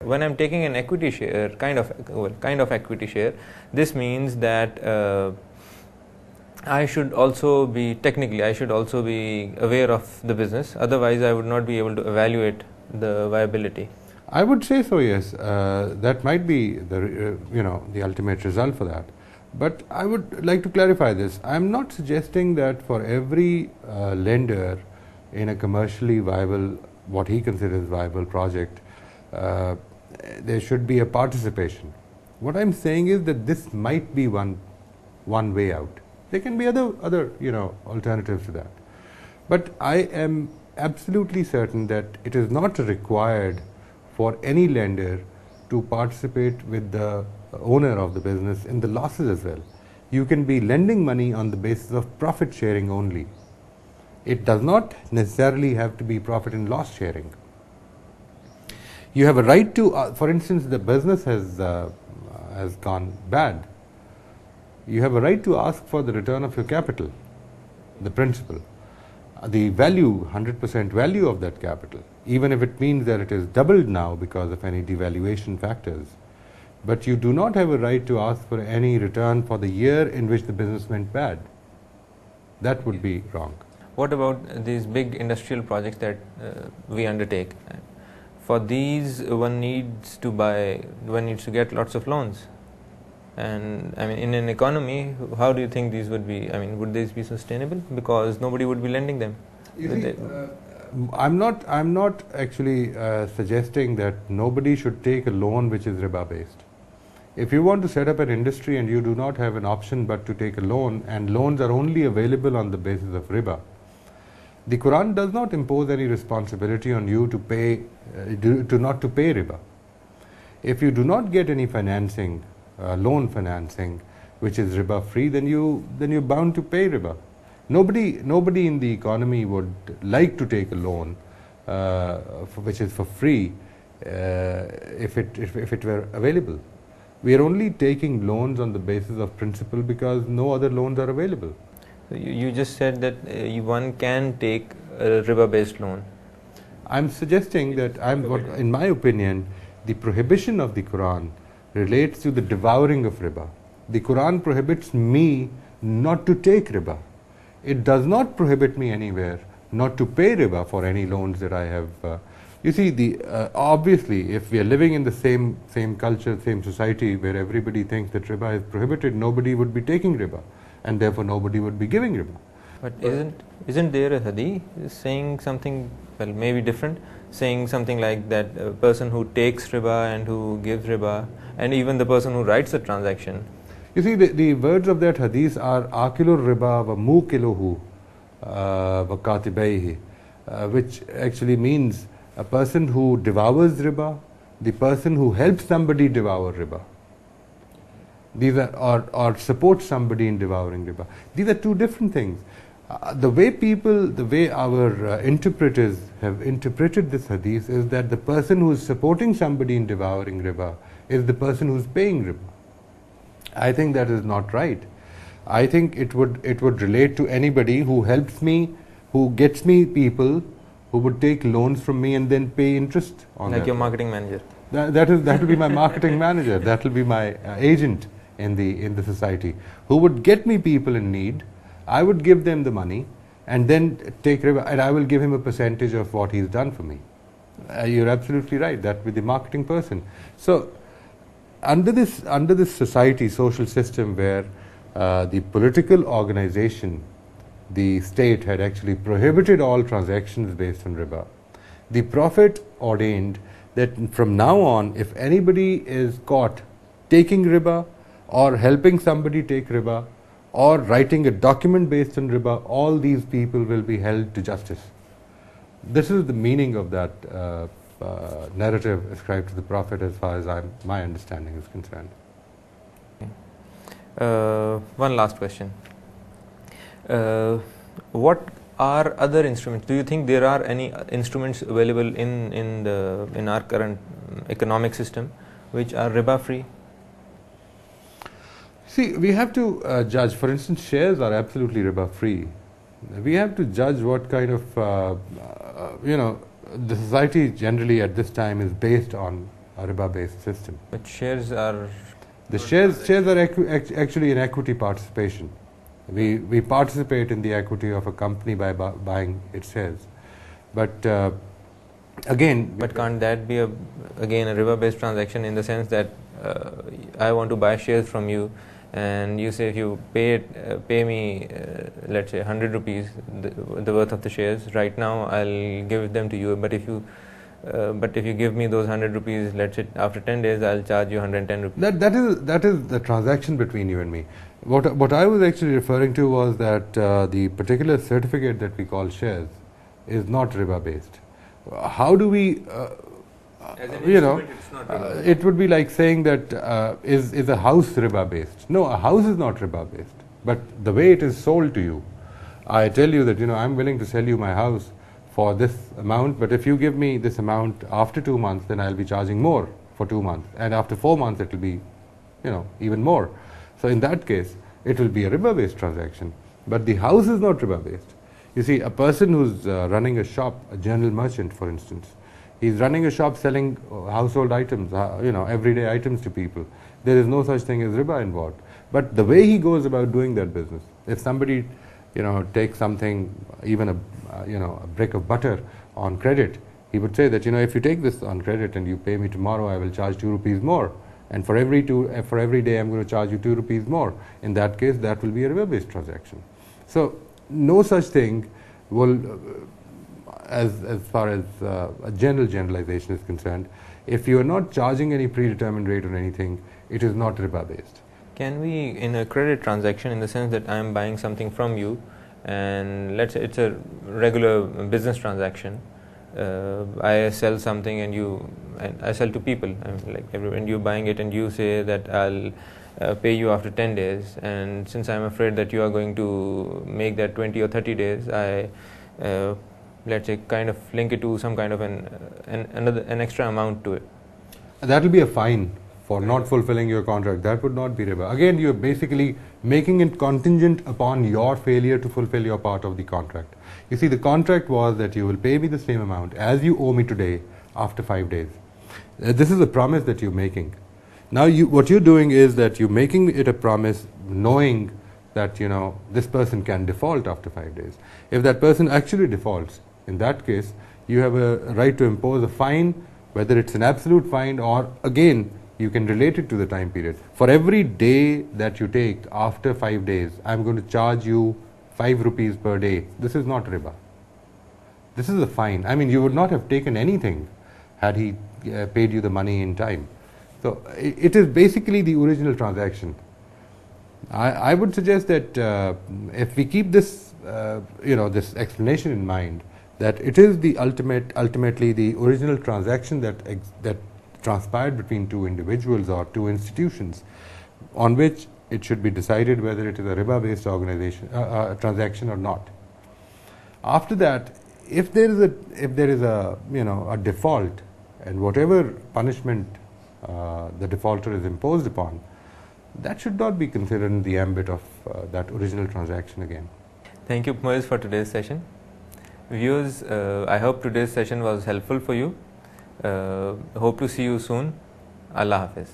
when I'm taking an equity share, kind of equity share, this means that I should also be aware of the business. Otherwise, I would not be able to evaluate the viability. I would say so, yes. That might be the ultimate result for that. But I would like to clarify this. I am not suggesting that for every lender in a commercially viable, what he considers viable project, there should be a participation. What I'm saying is that this might be one way out. There can be other alternatives to that. But I am absolutely certain that it is not required for any lender to participate with the owner of the business in the losses as well. You can be lending money on the basis of profit sharing only. It does not necessarily have to be profit and loss sharing. You have a right to, for instance, the business has gone bad. You have a right to ask for the return of your capital, the principal, the value, 100% value of that capital, even if it means that it is doubled now because of any devaluation factors. But you do not have a right to ask for any return for the year in which the business went bad. That would be wrong. What about these big industrial projects that we undertake? For these, one needs to get lots of loans. And I mean, in an economy, how do you think these would be? I mean, would these be sustainable? Because nobody would be lending them. I'm not actually suggesting that nobody should take a loan which is riba based. If you want to set up an industry and you do not have an option but to take a loan, and loans are only available on the basis of riba, the Quran does not impose any responsibility on you to pay, not to pay riba. If you do not get any financing, loan financing, which is riba free, then you're bound to pay riba. Nobody in the economy would like to take a loan which is for free if it were available. We are only taking loans on the basis of principle because no other loans are available. You just said that one can take a riba-based loan. I'm suggesting that in my opinion, the prohibition of the Quran relates to the devouring of riba. The Quran prohibits me not to take riba. It does not prohibit me anywhere not to pay riba for any loans that I have. You see, obviously, if we are living in the same culture, same society, where everybody thinks that riba is prohibited, nobody would be taking riba, and therefore nobody would be giving riba. But isn't there a hadith saying something, well, maybe different, saying something like that a person who takes riba and who gives riba, and even the person who writes the transaction? You see, the words of that hadith are akilur riba wa mukiluhu wa katibaihi, which actually means a person who devours riba, the person who helps somebody devour riba. These are, or supports somebody in devouring riba. These are two different things. The way our interpreters have interpreted this hadith is that the person who is supporting somebody in devouring riba is the person who is paying riba. I think that is not right. I think it would relate to anybody who helps me, who gets me people who would take loans from me and then pay interest on like that. Your marketing manager. That will be my marketing manager. That will be my agent in the society who would get me people in need. I would give them the money and then take riba, and I will give him a percentage of what he's done for me. You're absolutely right. That would be the marketing person. So under this society, social system where the political organization, the state, had actually prohibited all transactions based on riba, the Prophet ordained that from now on, if anybody is caught taking riba or helping somebody take riba or writing a document based on riba, all these people will be held to justice. This is the meaning of that narrative ascribed to the Prophet as far as my understanding is concerned. One last question. What are other instruments? Do you think there are any instruments available in our current economic system which are riba free? See, we have to judge. For instance, shares are absolutely riba free. We have to judge what kind of the society generally at this time is based on a riba-based system. But shares are The shares are actually an equity participation. We participate in the equity of a company by buying its shares. But again, but can't that be again a riba-based transaction, in the sense that I want to buy shares from you, and you say if you pay me let's say 100 rupees, the worth of the shares right now, I'll give them to you. But if you give me those 100 rupees, let's say after 10 days, I'll charge you 110 rupees. That is the transaction between you and me. What I was actually referring to was that the particular certificate that we call shares is not riba based. How do we As an instrument, it's not riba. it would be like saying that is a house riba based? No, a house is not riba based. But the way it is sold to you, I tell you that I'm willing to sell you my house for this amount, but if you give me this amount after 2 months, then I'll be charging more for 2 months, and after 4 months it will be even more. So in that case it will be a riba based transaction, but the house is not riba based. You see, a person who's running a shop, a general merchant for instance, he's running a shop selling household items, everyday items to people. There is no such thing as riba involved. But the way he goes about doing that business, if somebody takes something, even a brick of butter on credit, he would say that if you take this on credit and you pay me tomorrow, I will charge 2 rupees more, and for every day I'm going to charge you 2 rupees more. In that case, that will be a riba based transaction. So no such thing will, as far as a generalization is concerned, if you are not charging any predetermined rate or anything, it is not riba based. Can we, in a credit transaction, in the sense that I am buying something from you, and let's say it's a regular business transaction, I sell something and I sell to people, and you're buying it, and you say that I'll pay you after 10 days, and since I'm afraid that you are going to make that 20 or 30 days, I let's say kind of link it to some kind of an extra amount to it. That will be a fine for not fulfilling your contract. That would not be riba. Again, you're basically making it contingent upon your failure to fulfill your part of the contract. You see, the contract was that you will pay me the same amount as you owe me today after 5 days. This is a promise that you're making. Now, what you're doing is that you're making it a promise knowing that, this person can default after 5 days. If that person actually defaults, in that case, you have a right to impose a fine, whether it's an absolute fine or, again, you can relate it to the time period. For every day that you take after 5 days, I'm going to charge you 5 rupees per day. This is not riba. This is a fine. I mean, you would not have taken anything had he paid you the money in time. So it is basically the original transaction. I would suggest that if we keep this, this explanation in mind, that it is the ultimately the original transaction that transpired between two individuals or two institutions, on which it should be decided whether it is a riba-based transaction or not. After that, if there is a default, and whatever punishment the defaulter is imposed upon, that should not be considered in the ambit of that original transaction again. Thank you, Moiz, for today's session. Viewers, I hope today's session was helpful for you. Hope to see you soon. Allah Hafiz.